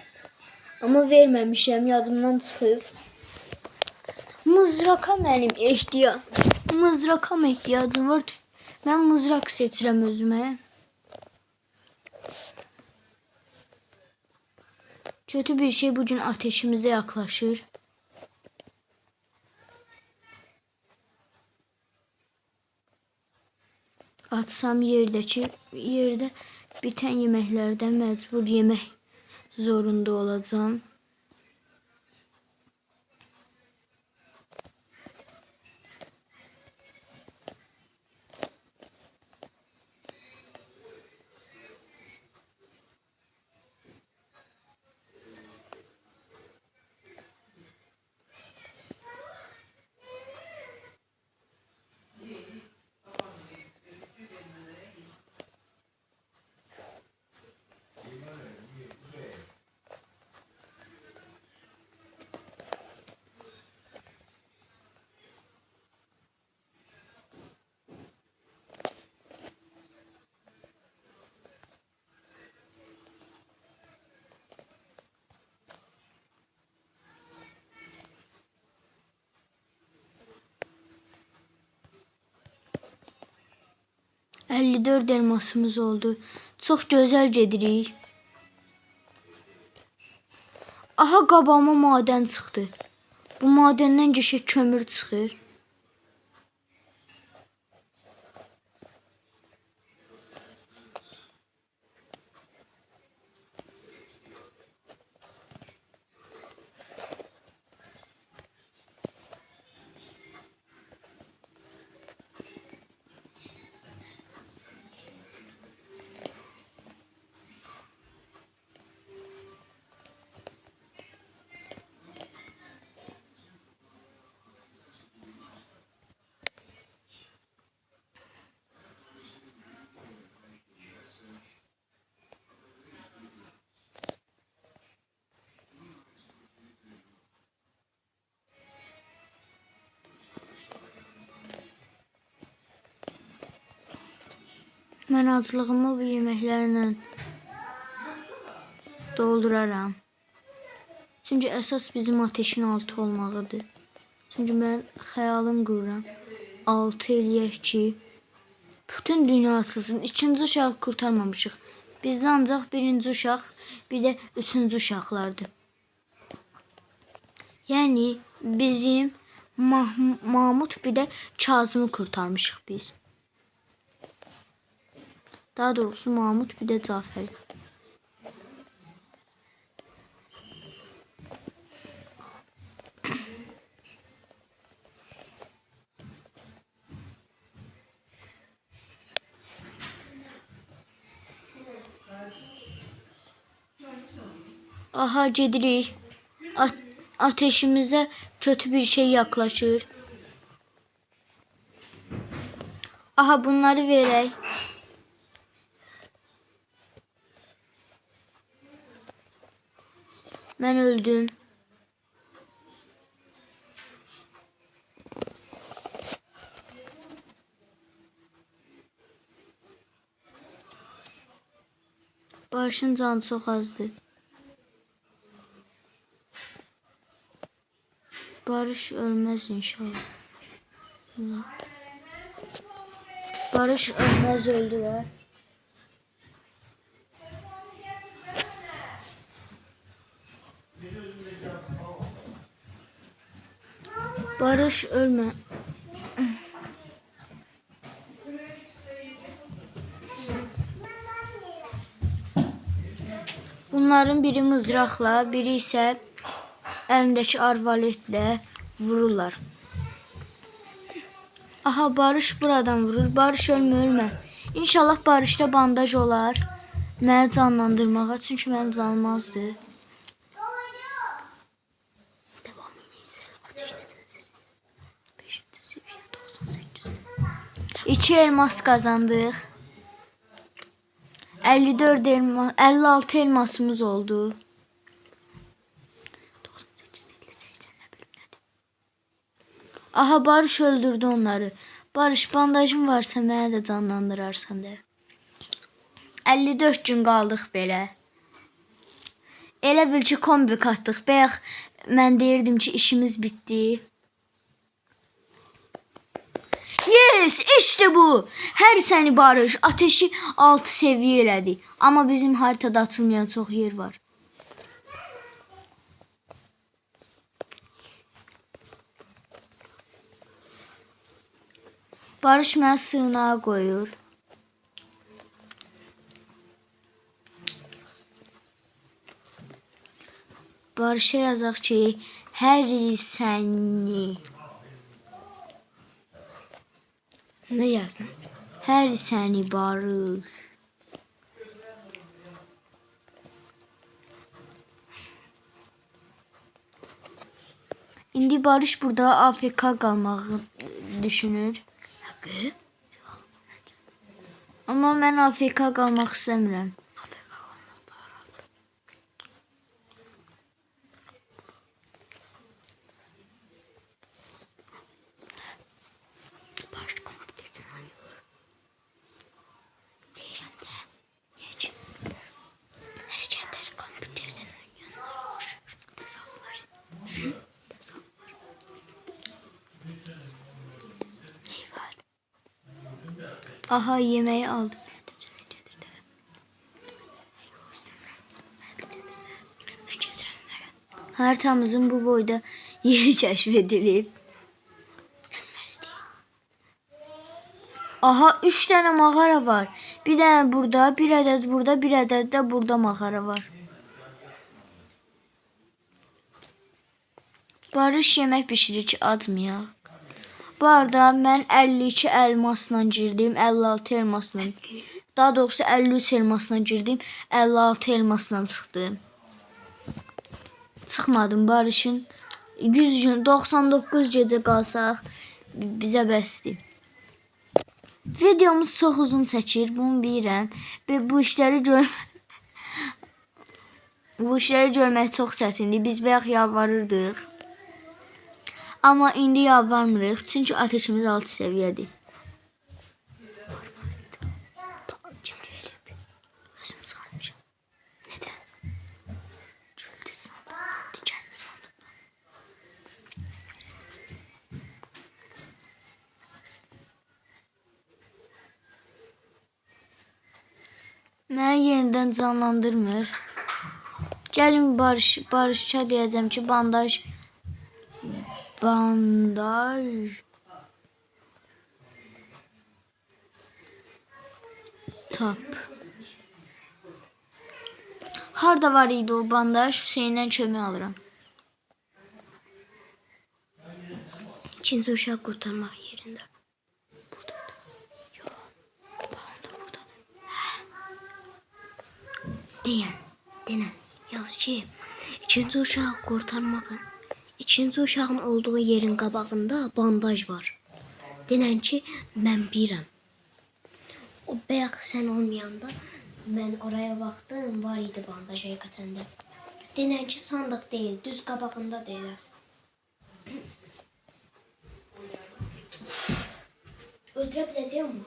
Amma verməmişəm, yadımdan çıxıb. Mızraka ehtiyacım var. Mən mızraq seçirəm özümə. Kötü bir şey bugün ateşimize yaklaşır. Atsam yerde biten yemeklerden mecbur yemek zorunda olacağım. ...54 elmasımız oldu. Çok güzel gedirik. Aha, qabağıma maden çıxdı. Bu madenden geçək kömür çıxır. Mən aclığımı bu yeməklərlə dolduraram. Çünki əsas bizim ateşin altı olmağıdır. Çünki mən xəyalım qururam. 6 eləyək ki, bütün dünya açılsın. İkinci uşağı kurtarmamışıq. Bizdə ancaq birinci uşaq, bir də üçüncü uşaqlardır. Yəni bizim Mahmud bir də Kazımı kurtarmışıq biz. Daha doğrusu Mahmud bir de Cafer. Aha, gedirik. Ateşimize kötü bir şey yaklaşır. Aha, bunları verək. Ben öldüm. Barış'ın canı çok azdı. Barış ölmez inşallah. Barış ölmez, öldürer. Barış ölme. Bunların biri mızraqla, biri isə əlindəki arvaletlə vururlar. Aha, Barış buradan vurur. Barış ölmə. İnşallah Barışda bandaj olar. Məni canlandırmağa, çünki mənim canım azdır. Devam ediniz. Ateş nedeniz. 5. seviye 98. 2 elmas kazandıq. 54 elmas, 56 elmasımız oldu. 98 50 80 ne bölümdedir? Aha, Barış öldürdü onları. Barış, bandajın varsa mənə də canlandırarsan de. 54 gün qaldıq belə. Elə bil ki, kombi qatdıq. Bayaq mən deyirdim ki, işimiz bitdi. Yes, işte bu. Hər səni Barış, ateşi 6 seviyə elədi. Amma bizim haritada açılmayan çox yer var. Barış mənə sığınağa qoyur. Barış'a yazaq ki, hər səni. Ne yazdın? Hər səni Barış. İndi Barış burada AFK qalmağı düşünür. Hakkı? Amma mən AFK qalmaq istəmirəm. Aha, yemeği aldım. Haritamızın bu boyda yeri keşfedilib. Aha, 3 tane mağara var. Bir tane burada, bir adet burada, bir adet de burada mağara var. Barış yemek pişirir ki, atmayaq. Bu arada mən 52 elmasla girdim, 56 elmasla. Daha doğrusu 53 elmasla girdim, 56 elmasla çıxdım. Çıxmadım Barış'ın 100 gün 99 gecə qalsaq bizə bəsdir. Videomuz çox uzun çəkir, bunu bilirəm. Və bu işləri görmək çox çətindir. Biz bayaq yalvarırdıq. Amma indi yalvarmırıq, çünki ateşimiz 6 səviyyədir. Özüm çıxarmışam. Nədən? Güldü sandım, dikenli sandım. Məni yenidən canlandırmır. Gəlin Barış'a deyəcəm ki, bandaj tap. Harda var idi o bandaj? Hüseyin'den kömək alıram. İkinci uşaq kurtarmaq yerində. Buradadır. Yox. Bağında buradadır. Denən. Yaz ki, ikinci uşaq kurtarmağın. İkinci uşağın olduğu yerin qabağında bandaj var. Denən ki, mən bilirəm. O bayaq sən olmayanda mən oraya baxdım, var idi bandaj həqiqətən də. Denən ki, sandıq deyil, düz qabağında deyil. Öldürə biləcəyəm mi?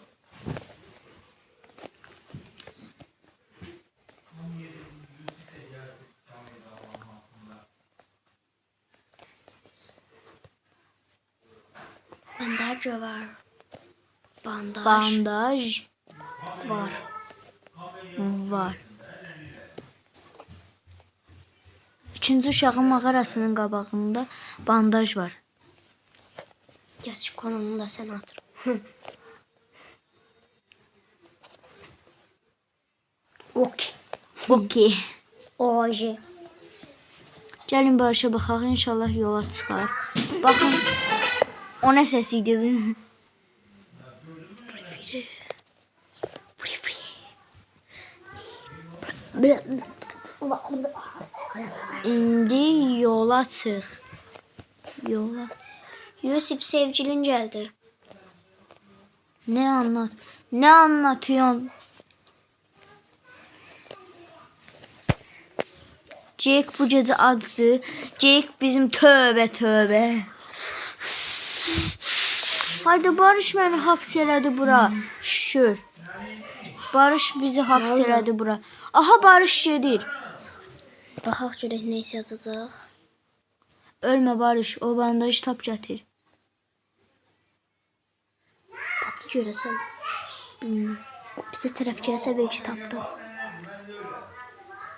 Bandaj var. Bandaj var. İkinci uşağın mağarasının qabağında bandaj var. Yaz ki, konumunu da sən atır. Okey. Oje. Gəlin Barış'a baxaq, inşallah yola çıxar. Baxın, o nə səs idi? İndi yola çıx. Yola. Yusuf sevgilin geldi. Ne anlatıyorsun? Jake bu gece acdı. Jake bizim tövbe. Haydi Barış məni haps elədi bura. Şükür. Barış bizi haps elədi bura. Aha Barış gedir. Baxaq görək nə isə yazacaq. Ölmə Barış. O bandajı tap gətir. Tapdı görəsən. Bizə tərəf gəlsə belki tapdı.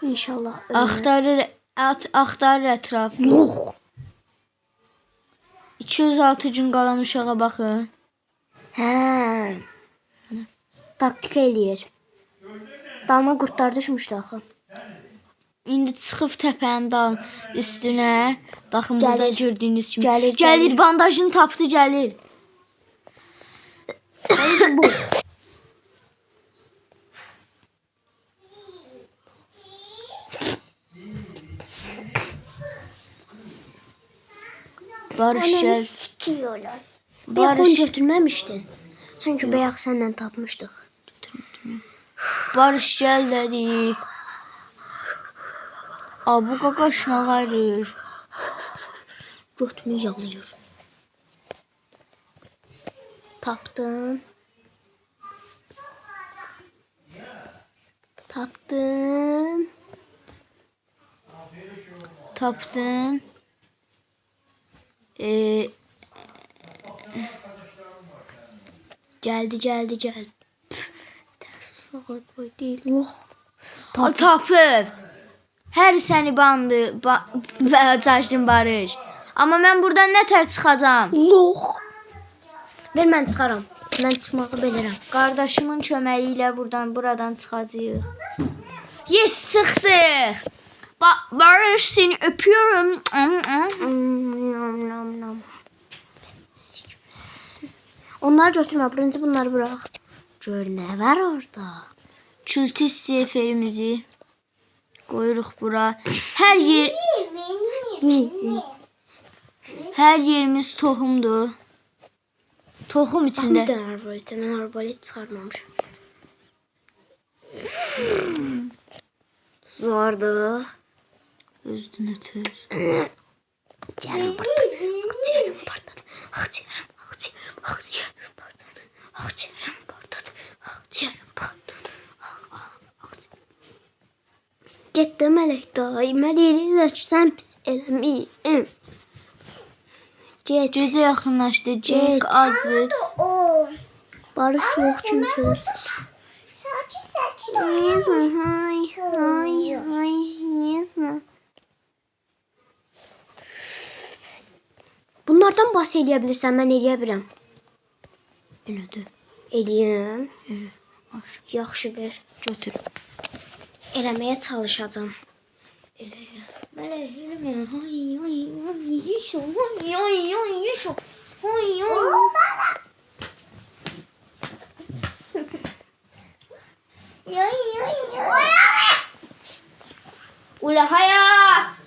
İnşallah ölməz. Axtarır ətraf. Yox. 206 gün qalan uşağa baxın. Hə. Taktika eləyir. Dalma qurtlar düşmüşdü axı. İndi çıxıb təpənin dal üstünə. Baxın burada Gəlir. gördüyünüz kimi. Gəlir, Gəlir bandajını tapdı gəlir. Bu. Barış gəl. Sikiyorlar. Barış. Barış götürməmişdin. Çünki bayaq səndən tapmışdıq. Barış gəl dedi. Bu qaqaşına qayırır. Götümü yalayır. Tapdın. Tapdın. Tapdın. Geldi. Ters sağa koy değil. Loh. Tapıb. Hər səni bandı. Caçdın Barış. Amma mən buradan nə tər çıxacağam? Loh. Ver mən çıxaram. Mən çıxmağı bilirəm. Qardaşımın köməyi ilə buradan çıxacağıq. Yes, çıxdıq. Barış seni öpüyorum. Onları götürmə. Birinci bunları bırak. Gör nə var orada. Kültü istiferimizi qoyuruq bura. Hər yerimiz toxumdur. Toxum Bir içində. dənə arbalet. Mən arbalet çıxarmamışam. Zordu. Özünü ötür. Ciğerim partladı. Ciğerim partladı. Ciğerim partladı. Getdi mələk dayı. Mən yerində sən pis eləmiyim. Gecə yaxınlaşdı. Jack azdı. Barış yox kimi çölə çıxdı. Bunlardan bahs eləyə bilirsən, mən eləyə bilirəm. Elədir. Eləyəm. Yaxşı ver, Götür. eləməyə çalışacağam. Mələk eləmə. Yeşo. Yeşo. Ula hayat.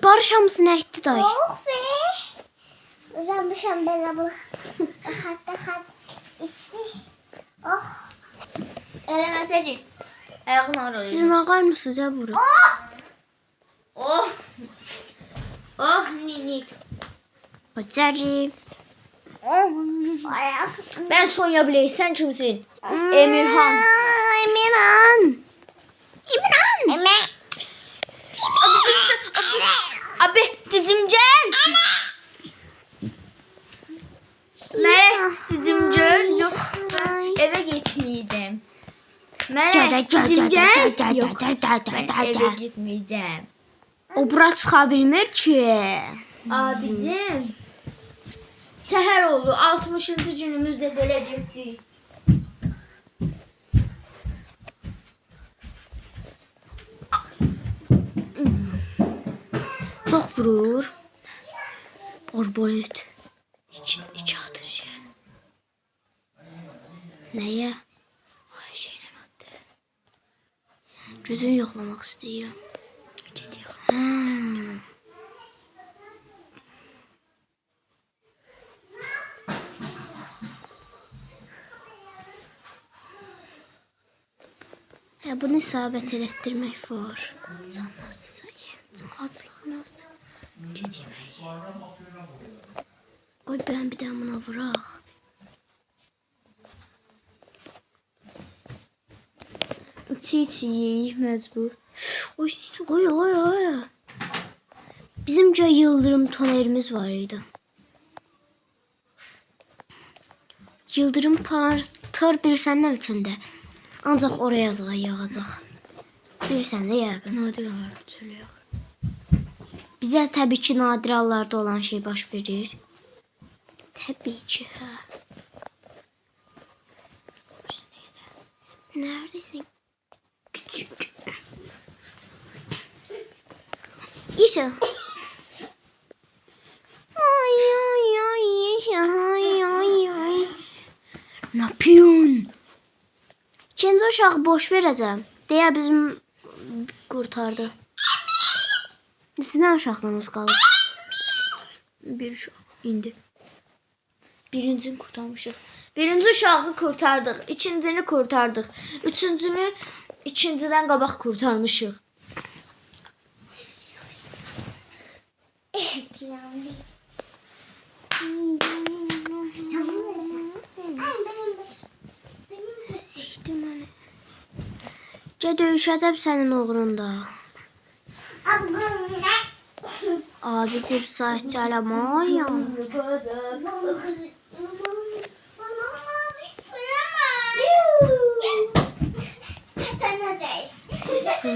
Barış hamısını əkdi dayı. Oh be. Uzanmışam ben bu. Rahat. İsti. Oh. Eləməcəcik. Ayağın ağrıyor. Siz nə qaymısınız ya bura? Oh. Ninik. Hocacı. Ayak. Ben Sonya Bley, sen kimsin? Emirhan. Emirhan. Emek. Abi cicimcel. Melek cicimcel. Yok. Eve gitmeyeceğim. Melek cicimcel. Yok. Ben eve gitmeyeceğim. O bura çıxa bilmir ki. Abicim. Seher oldu. 60. günümüzde gelecektik. Çox vurur. Arbalet. İçi atır şey. Nəyə? Ay şeyle attı. Gözünü yoxlamaq istəyirəm. Gidiyor. Bunu isabət elətdirmək var. Can nasıl sayayım? Can acılığın azdır. Git yemeği. Qoy ben bir də buna vuraq. İçi yeyik məcbur. Oy oy oy oy. Bizimce yıldırım tonerimiz var idi. Yıldırım parlatır bilirsən nə içində. Ancaq oraya yağacaq. Bilirsən də yəqin. Nadir olaraq söyləyək. Bizə təbii ki nadir hallarda olan şey baş verir. Təbii ki. Hə. Neredesin? Küçük. İşte. Ay ay ay ay ay ay. Ne yapıyorsun? İkinci uşağı boş verəcəm. Deyə bizim kurtardı. Siz nə uşaqlarınız qalıb? Bir uşaq indi. Birincini kurtarmışıq. Birinci uşağı kurtardıq. İkincini kurtardıq. Üçüncünü ikinciden qabaq kurtarmışıq. Evet yani. Gəl döyüşəcəm sənin uğrunda. Abicim saçmalama.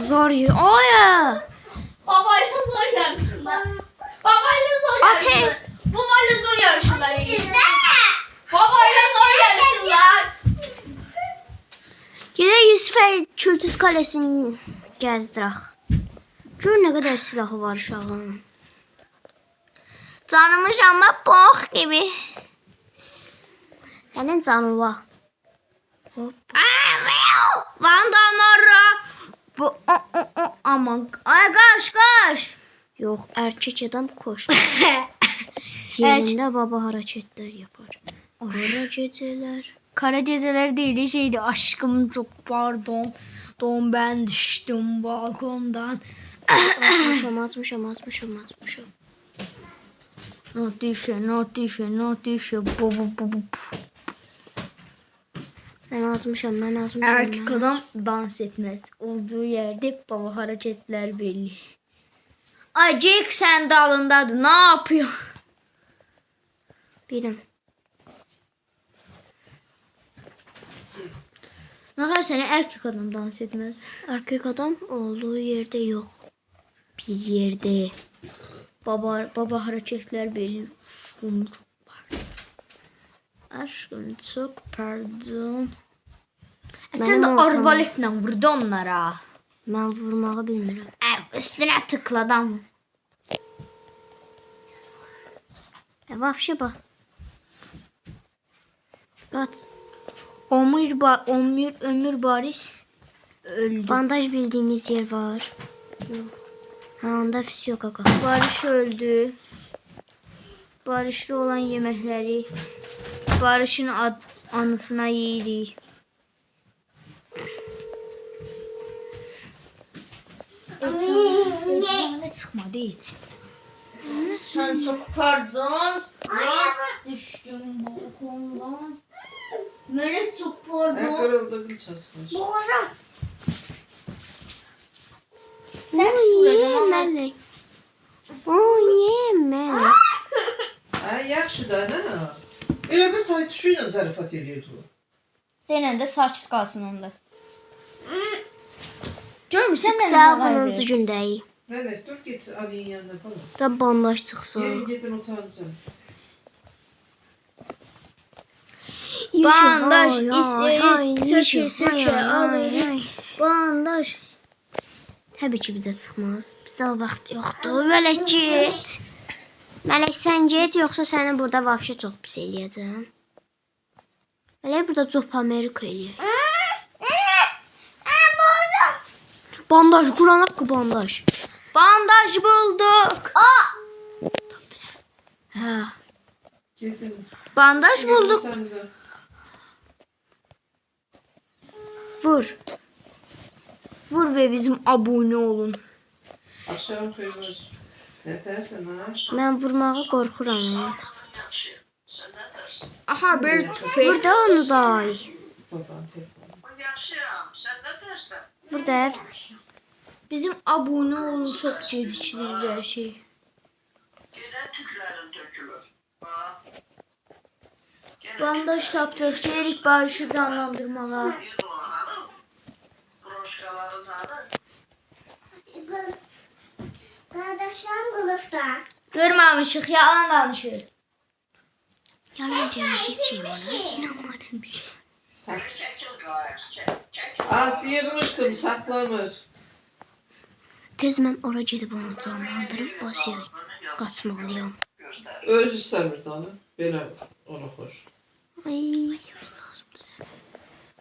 Zor ya. Oya. Babayla zor yarışırlar. Babayla zor Ate. yarışırlar. Babayla zor yarışırlar. Babayla zor yarışırlar. Gedək Yusufəy Kültüz Kalesini gəzdirək. Gör nə qədər silahı var uşağın. Canımış ama box gibi. Sənin canın var. Hop. Vandanlara. Bu aman. Ay qaş. Yox, erkek adam koş. Yerində baba hərəkətlər yapar. Qara gecələr. Kara geceler değil şeydi. Aşkım çok pardon. Don ben düştüm balkondan. Azmışam. Not dişe. Bu. Mən azmışam. Erkek adam dans etmez. Olduğu yerde baba hareketler belli. Ay Jack sen dalındadı. Ne yapıyor? Biləm. Ne kadar sene erkek adam dans etmez. Erkek adam olduğu yerde yox. Bir yerde. Baba hareketler belli. Aşkım çok pardon. Sen de Benim arvaletle vurdu onlara. Mən vurmağı bilmirəm. Üstüne tıkladım. Vapşe bax. Qaç. Ömür Baris öldü. Bandaj bildiğiniz yer var. Yok. Ha onda fis yok aga. Barış öldü. Barış'ta olan yemekleri Barış'ın anısına yeyirik. Eczane çıkmadı hiç. Sen çok pardon. Düştüm balkondan. Melek çok pardon. Kırıldı kılçası var. Sen söyledin ama. Melek. Melek. Ha yaxşı da nə? Elə bir taytuşu ilə zarafat eləyirdi o. Senin de saç kalsın onda. Görmüşsən Sık sağlığınızı gündəyi. Mələk dur get Ali'nin yanına falan. Da bandaj çıxsa. Gelin gedin otağınıza. Bandaj isteriz, söke alırız. Bandaj. Təbii ki bizə çıxmaz. Bizdə o vaxt yoxdur. Mələk get. Mələk sən get, yoxsa səni burada vapşe çox pis eləyəcəm. Mələk burada Cop Amerika eləyək. Bandaj, Quran haqqı bandaj. Bandaj bulduk. Hə. Gedin. Bandaj Gedin bulduk. otağınıza. Vur. Vur ve bizim abone olun. Axşam xeyir olsun. Nə tərsən ha? Mən vurmağa qorxuram. Aha bir tüfek. Burada onu da ay. Babanın telefonu. Yaşayam, sen ne dersen? Burada bizim abone olun çok geciktirir her şey. Gene tüklerin dökülür. Ha. Bandaj tapdıq, gelirik Barış'ı canlandırmağa. Bir de o hanım. Broşkaların hanı. Kardeşlerim kılıfta. Qırmamışıq, yalan danışır. Yalan geçeyim ona. İnanmadım bir şey. Çekil gayet. Çekil. Az yırmıştım saklamış. Tez mən ora gedib onu canlandırıb basıya qaçmalıyam. Öz istemirdi onu. Belə ona xoş. Ay, lazımdır sənə.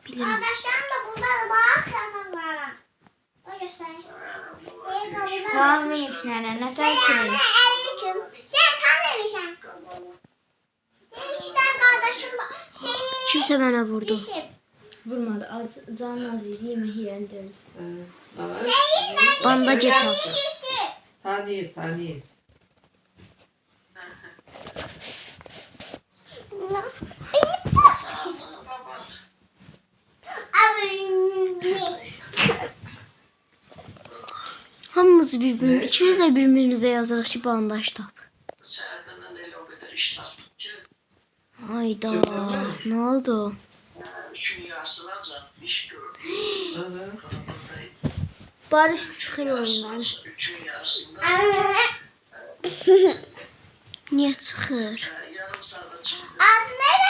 Bilirəm. Kardeşlerim de burada bak yataklara. O göstereyim. Salam Nənə, nə tərsiniz? Aleyküm. Sen demişsin. Benim iki tane kardeşim var. Senin Kimsə mənə vurdu. işim. Vurmadı, canın az idi, yemək yeyəndə. Bandaj et Senin abi. işim. Tanıyır. Hamımız ikimiz də birbirimizə yazırıq ki, bandaj tap. Serdinin eli o kadar iş taptı ki. Ayda, nə oldu? Üçün yarısınacan iş gördü. Barış çıxır oyundan. Üçün yarısında Niyə çıxır? yarım saat çıktı. Azmere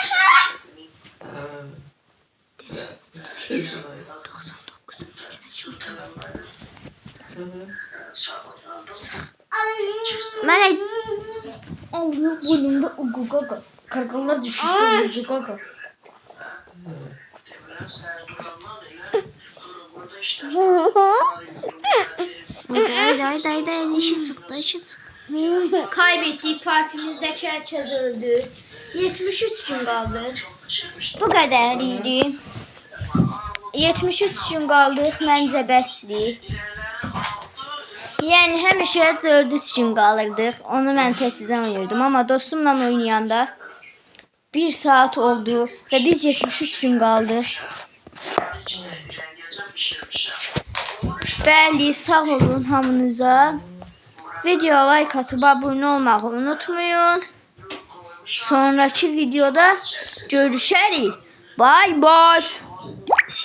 Düz. 99 üstünə çıxır. Mənə Allah boynumda uquqa qarqallar düşüşdü uquqa. Demirəm səhər duranlar elə burada işlər. Day, işi çıxdı. Kaybettiği partimizdə herkes öldü. 73 gün qaldı. Bu qədər idi. 73 gün qaldıq, məncə bəsdir. Yəni həmişə 4-3 gün qalırdıq. Onu mən təkcədən oynayırdım, amma dostumla oynayanda 1 saat oldu və biz 73 gün qaldıq. Bəli, sağ olun hamınıza. Videoya like atıp abone olmayı unutmayın. Sonraki videoda görüşərik. Bye bye.